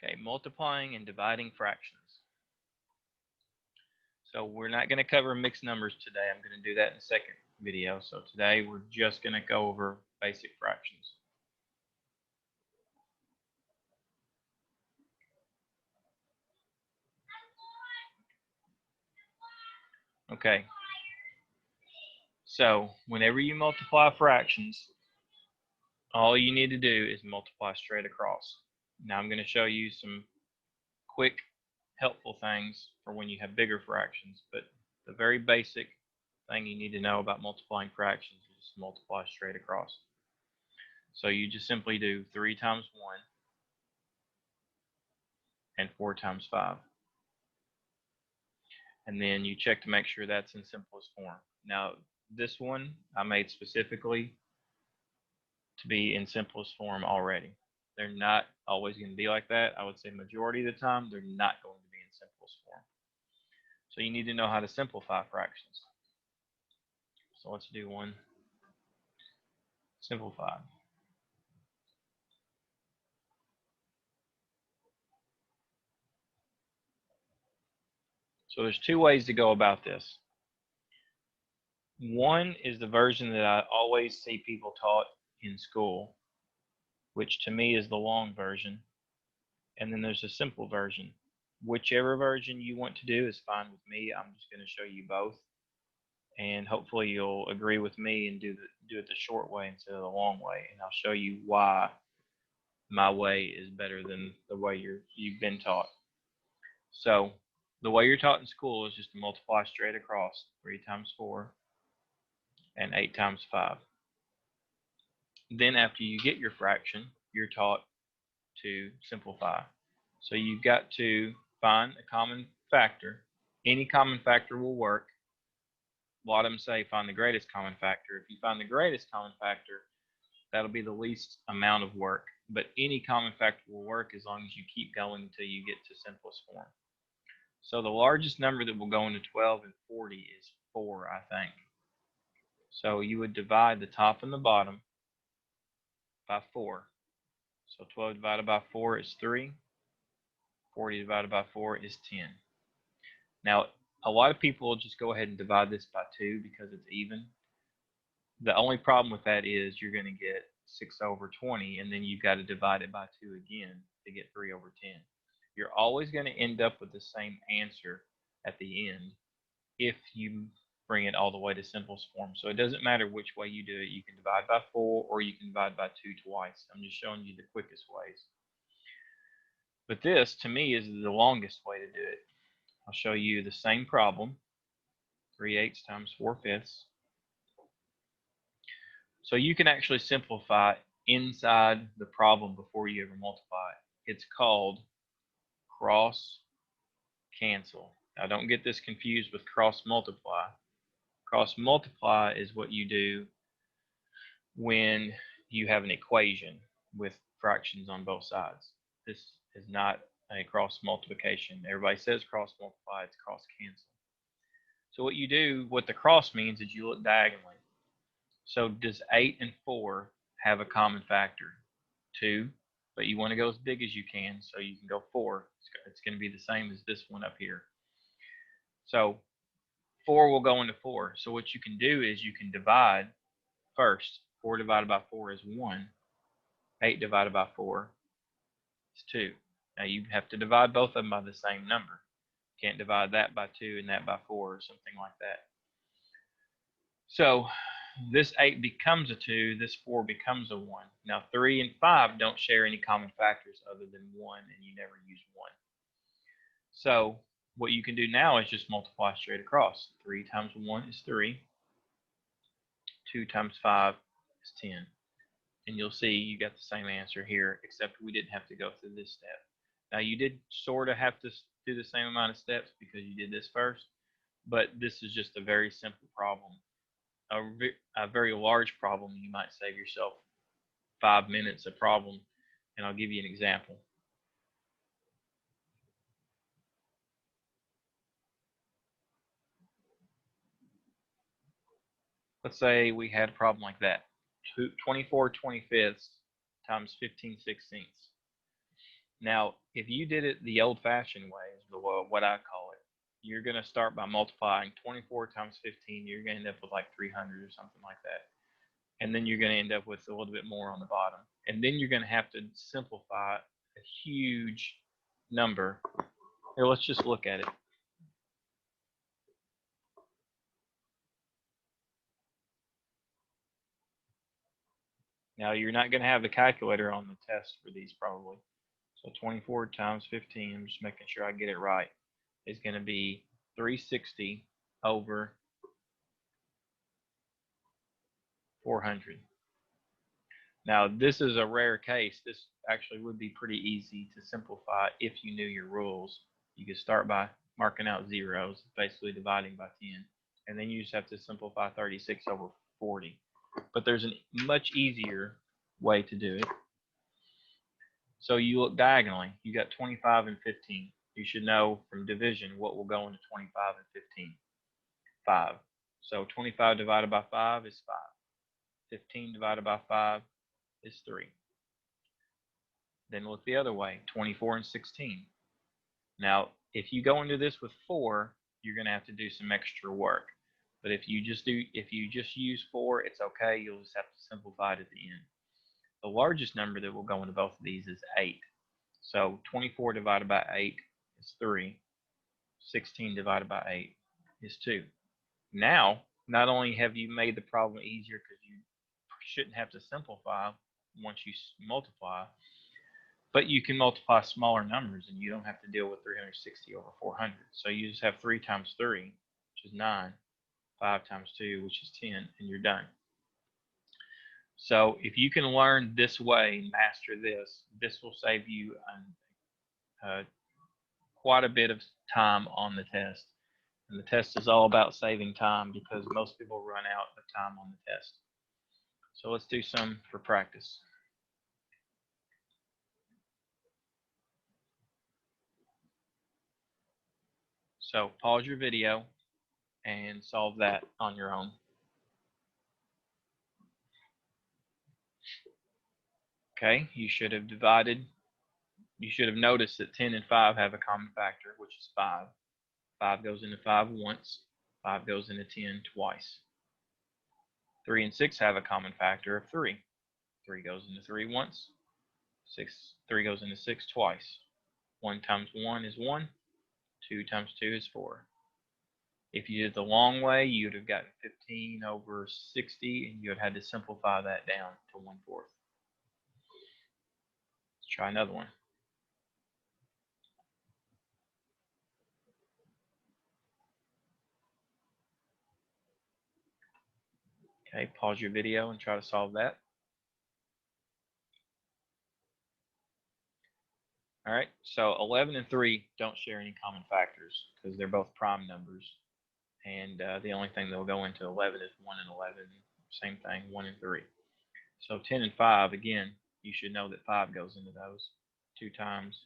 Okay, multiplying and dividing fractions. So we're not going to cover mixed numbers today. I'm going to do that in the second video. So today we're just going to go over basic fractions. Okay, so whenever you multiply fractions, all you need to do is multiply straight across. Now I'm going to show you some quick, helpful things for when you have bigger fractions, but the very basic thing you need to know about multiplying fractions is multiply straight across. So you just simply do 3 times 1 and 4 times 5. And then you check to make sure that's in simplest form. Now, this one I made specifically to be in simplest form already. They're not always going to be like that. I would say majority of the time, they're not going to be in simplest form. So you need to know how to simplify fractions. So let's do one. Simplify. So there's 2 ways to go about this. One is the version that I always see people taught in school, which to me is the long version. And then there's a simple version. Whichever version you want to do is fine with me. I'm just going to show you both. And hopefully you'll agree with me and do it the short way instead of the long way. And I'll show you why my way is better than the way you've been taught. So the way you're taught in school is just to multiply straight across. 3 times 4 and 8 times 5. Then after you get your fraction, you're taught to simplify. So you've got to find a common factor. Any common factor will work. A lot of them say find the greatest common factor. If you find the greatest common factor, that'll be the least amount of work. But any common factor will work as long as you keep going until you get to simplest form. So the largest number that will go into 12 and 40 is 4, I think. So you would divide the top and the bottom by 4. So 12 divided by 4 is 3. 40 divided by 4 is 10. Now, a lot of people will just go ahead and divide this by 2 because it's even. The only problem with that is you're going to get 6 over 20, and then you've got to divide it by 2 again to get 3 over 10. You're always going to end up with the same answer at the end if you bring it all the way to simplest form. So it doesn't matter which way you do it. You can divide by 4 or you can divide by 2 twice. I'm just showing you the quickest ways. But this, to me, is the longest way to do it. I'll show you the same problem, 3/8 times 4/5. So you can actually simplify inside the problem before you ever multiply it. It's called cross cancel. Now don't get this confused with cross multiply. Cross multiply is what you do when you have an equation with fractions on both sides. This is not a cross multiplication. Everybody says cross multiply, it's cross cancel. So what you do, what the cross means is you look diagonally. So does 8 and 4 have a common factor? 2, but you want to go as big as you can, so you can go 4. It's going to be the same as this one up here. So 4 will go into 4. So what you can do is you can divide first. 4 divided by 4 is 1. 8 divided by 4 is 2. Now you have to divide both of them by the same number. You can't divide that by 2 and that by 4 or something like that. So this 8 becomes a 2, this 4 becomes a 1. Now 3 and 5 don't share any common factors other than 1, and you never use 1. So what you can do now is just multiply straight across. 3 times 1 is 3. 2 times 5 is 10. And you'll see you got the same answer here, except we didn't have to go through this step. Now you did sort of have to do the same amount of steps because you did this first, but this is just a very simple problem. A very large problem, you might save yourself 5 minutes a problem, and I'll give you an example. Let's say we had a problem like that. 24/25 times 15/16. Now, if you did it the old-fashioned way, is what I call it, you're going to start by multiplying 24 times 15. You're going to end up with like 300 or something like that. And then you're going to end up with a little bit more on the bottom. And then you're going to have to simplify a huge number. Here, let's just look at it. Now, you're not going to have the calculator on the test for these probably. So 24 times 15, I'm just making sure I get it right, is going to be 360 over 400. Now, this is a rare case. This actually would be pretty easy to simplify if you knew your rules. You could start by marking out zeros, basically dividing by 10, and then you just have to simplify 36 over 40. But there's a much easier way to do it. So you look diagonally. You got 25 and 15. You should know from division what will go into 25 and 15. 5. So 25 divided by 5 is 5. 15 divided by 5 is 3. Then look the other way, 24 and 16. Now, if you go into this with 4, you're going to have to do some extra work. But if you just use 4, it's okay. You'll just have to simplify it at the end. The largest number that will go into both of these is 8. So 24 divided by 8 is 3. 16 divided by 8 is 2. Now, not only have you made the problem easier because you shouldn't have to simplify once you multiply, but you can multiply smaller numbers and you don't have to deal with 360 over 400. So you just have 3 times 3, which is 9, 5 times 2, which is 10, and you're done. So if you can learn this way, master this, this will save you quite a bit of time on the test. And the test is all about saving time because most people run out of time on the test. So let's do some for practice. So pause your video and solve that on your own. Okay, you should have noticed that 10 and 5 have a common factor, which is 5. 5 goes into 5 once, 5 goes into 10 twice. 3 and 6 have a common factor of 3. 3 goes into 3 once, 3 goes into 6 twice. 1 times 1 is 1, 2 times 2 is 4. If you did the long way, you would have gotten 15 over 60, and you would have had to simplify that down to 1/4. Let's try another one. Okay, pause your video and try to solve that. All right, so 11 and 3 don't share any common factors because they're both prime numbers. And the only thing that will go into 11 is 1 and 11. Same thing, 1 and 3. So 10 and 5, again, you should know that 5 goes into those 2 times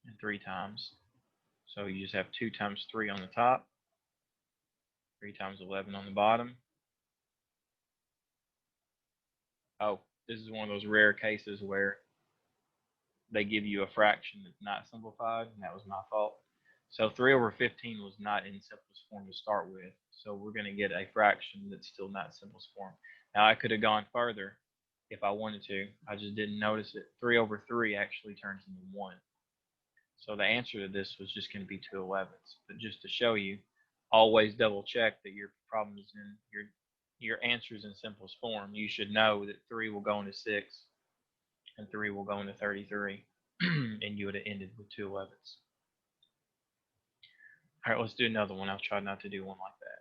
and 3 times. So you just have 2 times 3 on the top, 3 times 11 on the bottom. Oh, this is one of those rare cases where they give you a fraction that's not simplified, and that was my fault. So 3 over 15 was not in simplest form to start with. So we're going to get a fraction that's still not simplest form. Now I could have gone further if I wanted to. I just didn't notice it. 3 over 3 actually turns into 1. So the answer to this was just going to be 2 11ths. But just to show you, always double check that your problem is in your answer is in simplest form. You should know that 3 will go into 6 and 3 will go into 33. And you would have ended with 2 11ths. All right, let's do another one. I'll try not to do one like that.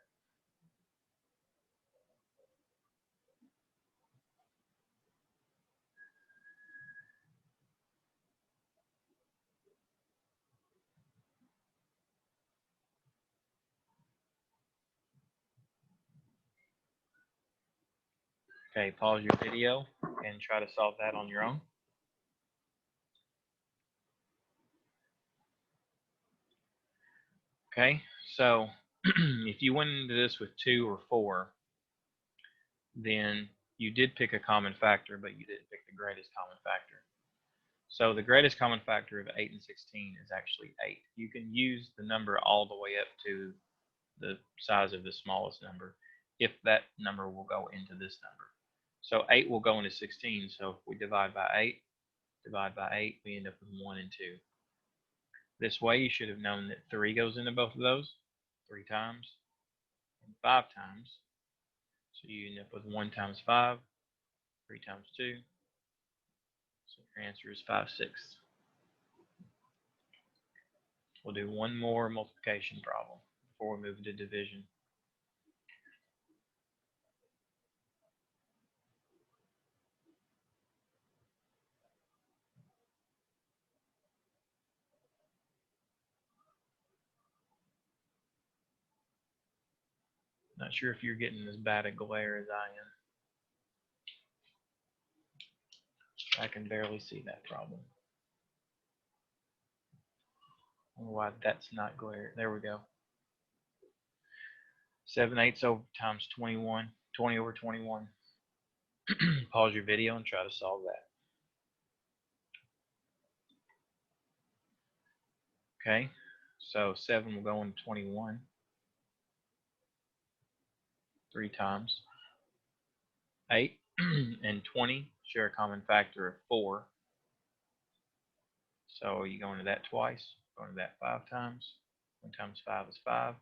Okay, pause your video and try to solve that on your own. Okay, so if you went into this with 2 or 4, then you did pick a common factor, but you didn't pick the greatest common factor. So the greatest common factor of 8 and 16 is actually 8. You can use the number all the way up to the size of the smallest number if that number will go into this number. So 8 will go into 16, so if we divide by 8, we end up with 1 and 2. This way you should have known that 3 goes into both of those 3 times and 5 times. So you end up with 1 times 5, 3 times 2. So your answer is 5/6. We'll do one more multiplication problem before we move into division. Not sure if you're getting as bad a glare as I am. I can barely see that problem. I don't know why that's not glare. There we go. 7/8 over times 21, 20 over 21. Pause your video and try to solve that. Okay, so 7 will go into 21 3 times. 8 and 20 share a common factor of 4. So you go into that twice, go into that 5 times. 1 times 5 is 5.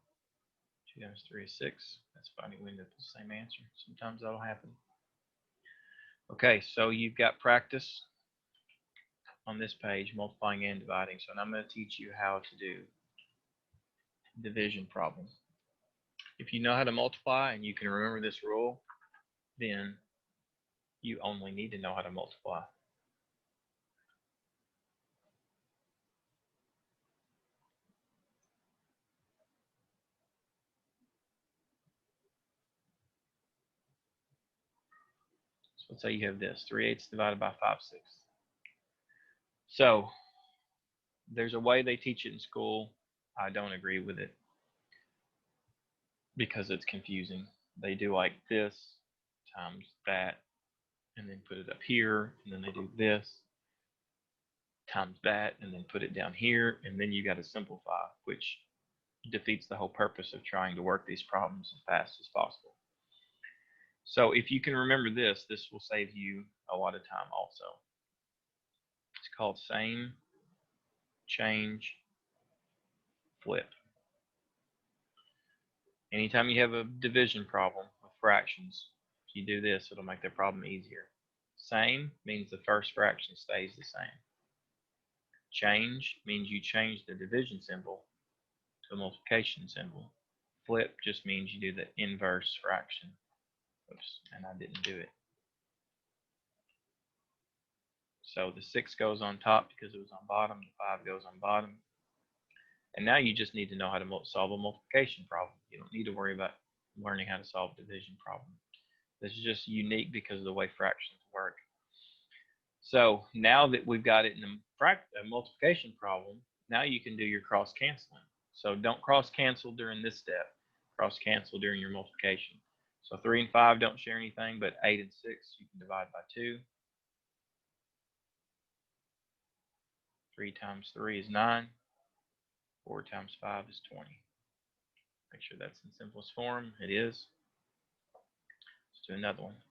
2 times 3 is 6. That's funny, we end up with the same answer. Sometimes that'll happen. Okay, so you've got practice on this page, multiplying and dividing. So now I'm going to teach you how to do division problems. If you know how to multiply and you can remember this rule, then you only need to know how to multiply. So let's say you have this, 3/8 divided by 5/6. So there's a way they teach it in school. I don't agree with it because it's confusing. They do like this times that and then put it up here, and then they do this times that and then put it down here, and then you got to simplify, which defeats the whole purpose of trying to work these problems as fast as possible. So if you can remember this, this will save you a lot of time also. It's called same, change, flip. Anytime you have a division problem with fractions, if you do this, it'll make the problem easier. Same means the first fraction stays the same. Change means you change the division symbol to a multiplication symbol. Flip just means you do the inverse fraction. Oops, and I didn't do it. So the 6 goes on top because it was on bottom, the 5 goes on bottom. And now you just need to know how to solve a multiplication problem. You don't need to worry about learning how to solve a division problem. This is just unique because of the way fractions work. So now that we've got it in a multiplication problem, now you can do your cross canceling. So don't cross cancel during this step. Cross cancel during your multiplication. So 3 and 5 don't share anything, but 8 and 6 you can divide by 2. 3 times 3 is 9. 4 times 5 is 20. Make sure that's in simplest form. It is. Let's do another one.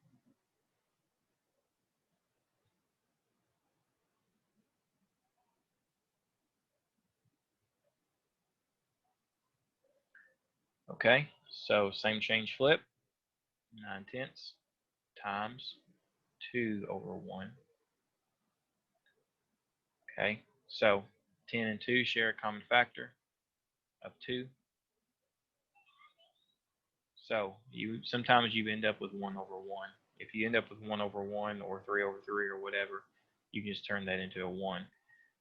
Okay, so same change flip. 9/10 times 2 over 1. Okay, so 10 and 2 share a common factor of 2. So sometimes you end up with 1 over 1. If you end up with 1 over 1 or 3 over 3 or whatever, you can just turn that into a 1.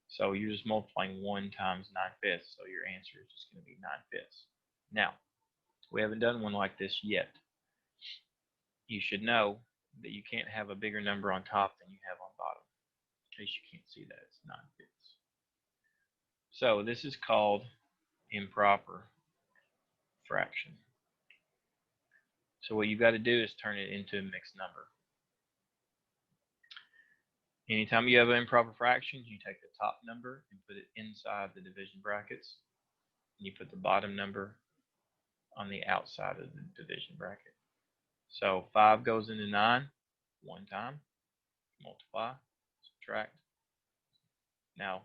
So you're just multiplying 1 times 9/5. So your answer is just going to be 9/5. Now, we haven't done one like this yet. You should know that you can't have a bigger number on top than you have on bottom. In case you can't see that, it's 9/5. So this is called improper fraction. So what you've got to do is turn it into a mixed number. Anytime you have improper fractions, you take the top number and put it inside the division brackets, and you put the bottom number on the outside of the division bracket. So 5 goes into 9 one time, multiply, subtract. Now,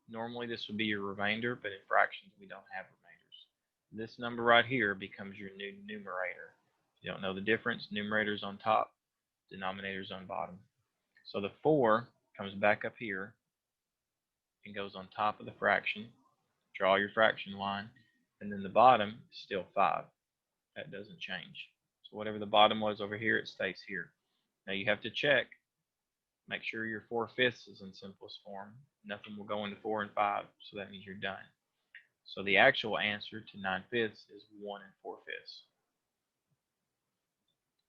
normally this would be your remainder, but in fractions we don't have remainders. This number right here becomes your new numerator. If you don't know the difference, numerator's on top, denominator's on bottom. So the 4 comes back up here and goes on top of the fraction. Draw your fraction line, and then the bottom is still 5. That doesn't change. So whatever the bottom was over here, it stays here. Now you have to check, make sure your 4/5 is in simplest form. Nothing will go into 4 and 5, so that means you're done. So the actual answer to 9/5 is 1 4/5.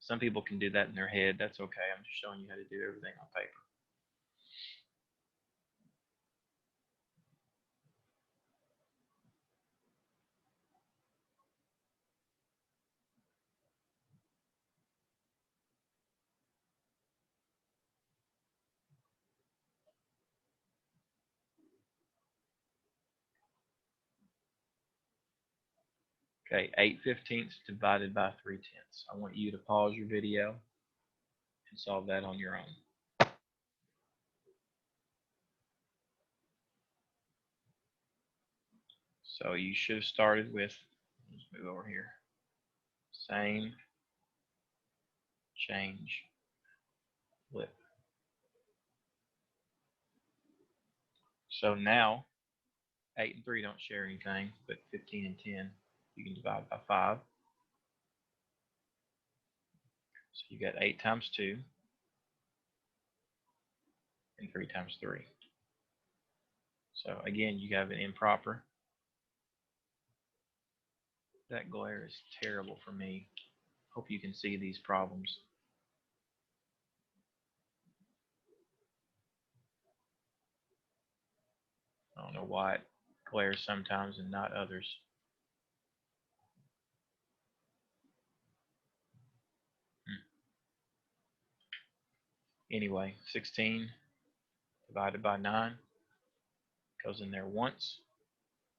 Some people can do that in their head. That's okay. I'm just showing you how to do everything on paper. Okay, 8/15 divided by 3/10. I want you to pause your video and solve that on your own. So you should have started with, let's move over here, same, change, flip. So now 8 and 3 don't share anything, but 15 and 10 you can divide by 5. So you got 8 times 2 and 3 times 3. So again, you have an improper. That glare is terrible for me. Hope you can see these problems. I don't know why it glares sometimes and not others. Anyway, 16 divided by 9 goes in there once.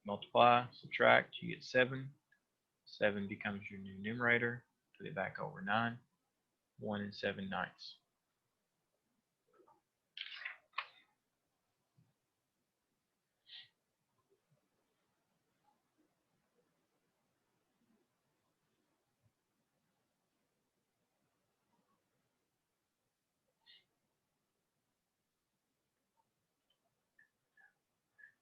Multiply, subtract, you get 7. 7 becomes your new numerator. Put it back over 9. 1 7/9.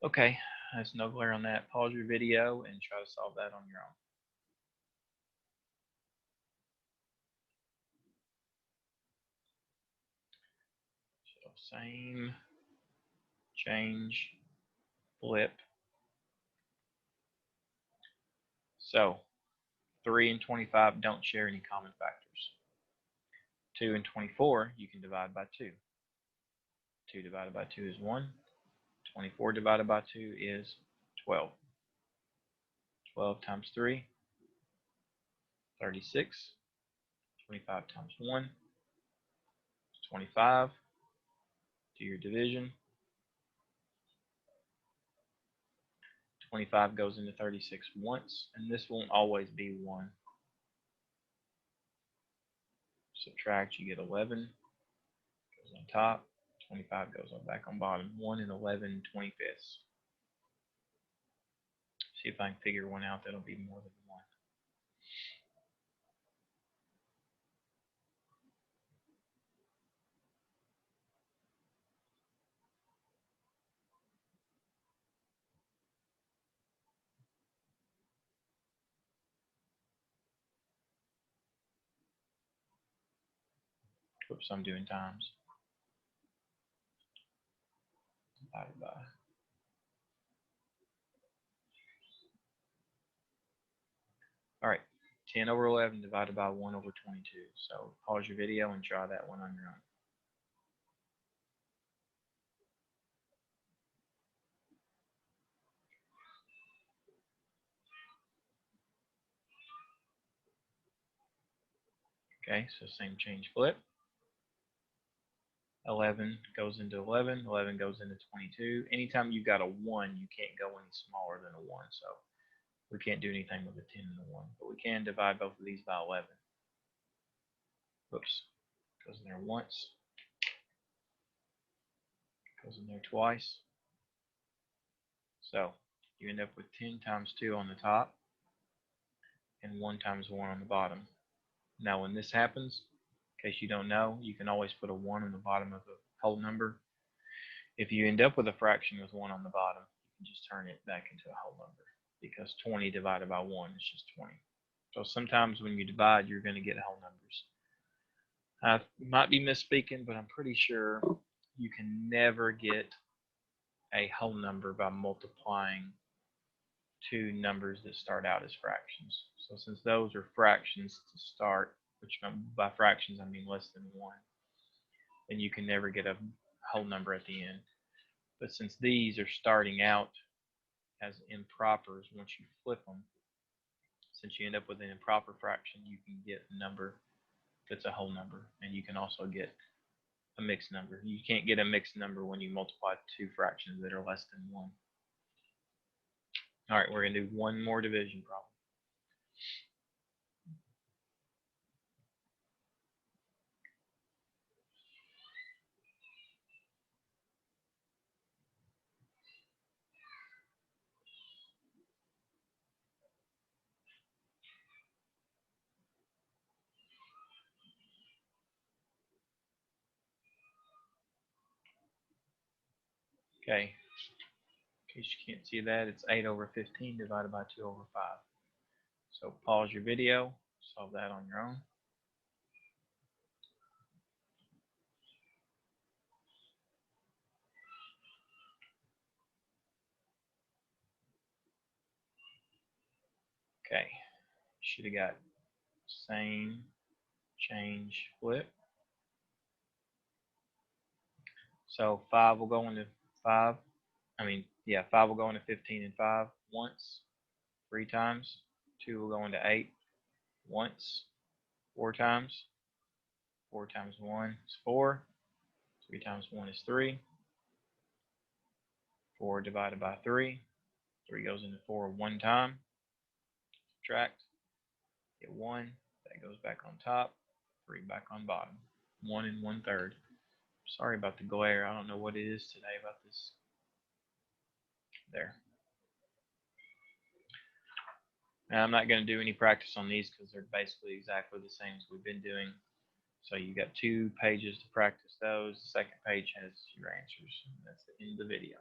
Okay, there's no glare on that. Pause your video and try to solve that on your own. So same, change, flip. So 3 and 25 don't share any common factors. 2 and 24 you can divide by 2. 2 divided by 2 is 1. 24 divided by 2 is 12. 12 times 3, 36. 25 times 1 is 25. Do your division. 25 goes into 36 once, and this won't always be 1. Subtract, you get 11. Goes on top. 25 goes on back on bottom. 1 and 11 25ths. See if I can figure one out that'll be more than 1. Whoops, I'm doing times. Divided by. All right, 10 over 11 divided by 1 over 22. So pause your video and try that one on your own. Okay, so same change flip. 11 goes into 11, 11 goes into 22. Anytime you've got a 1, you can't go any smaller than a 1, so we can't do anything with a 10 and a 1, but we can divide both of these by 11. Whoops, goes in there once, goes in there twice. So you end up with 10 times 2 on the top and 1 times 1 on the bottom. Now when this happens, in case you don't know, you can always put a 1 on the bottom of the whole number. If you end up with a fraction with 1 on the bottom, you can just turn it back into a whole number, because 20 divided by 1 is just 20. So sometimes when you divide, you're going to get whole numbers. I might be misspeaking, but I'm pretty sure you can never get a whole number by multiplying two numbers that start out as fractions. So since those are fractions to start, which by fractions I mean less than 1, then you can never get a whole number at the end. But since these are starting out as impropers, once you flip them, since you end up with an improper fraction, you can get a number that's a whole number, and you can also get a mixed number. You can't get a mixed number when you multiply two fractions that are less than 1. All right, we're going to do one more division problem. Okay, in case you can't see that, it's 8 over 15 divided by 2 over 5. So pause your video, solve that on your own. Okay, should have got same, change, flip. So 5 will go into 5. 5 will go into 15 and 5 once, 3 times. 2 will go into 8 once, 4 times. 4 times 1 is 4. 3 times 1 is 3. 4 divided by 3. 3 goes into 4 one time. Subtract. Get 1. That goes back on top. 3 back on bottom. 1 1/3. Sorry about the glare. I don't know what it is today about this. There. Now, I'm not going to do any practice on these because they're basically exactly the same as we've been doing. So you got 2 pages to practice those. The second page has your answers. That's the end of the video.